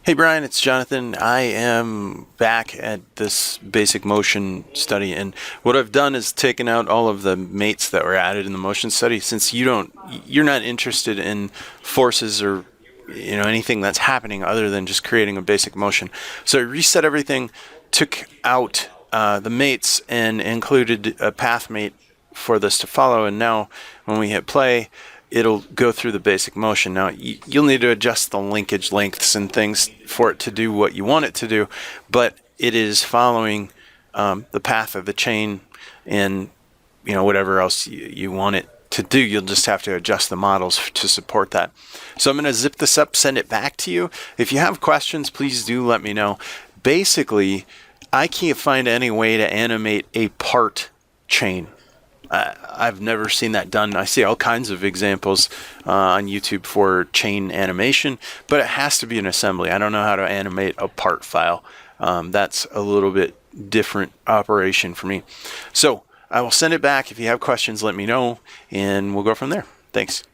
Hey Brian, it's Jonathan. I am back at this basic motion study, and what I've done is taken out all of the mates that were added in the motion study. Since you're not interested in forces or anything that's happening other than just creating a basic motion. So I reset everything, took out the mates, and included a path mate for this to follow. And now, when we hit play, it'll go through the basic motion. Now, you'll need to adjust the linkage lengths and things for it to do what you want it to do, but it is following the path of the chain and whatever else you want it to do. You'll just have to adjust the models to support that. So I'm going to zip this up, send it back to you. If you have questions, please do let me know. Basically, I can't find any way to animate a part chain. I've never seen that done. I see all kinds of examples on YouTube for chain animation, but it has to be an assembly. I don't know how to animate a part file. That's a little bit different operation for me. So I will send it back. If you have questions, let me know, and we'll go from there. Thanks.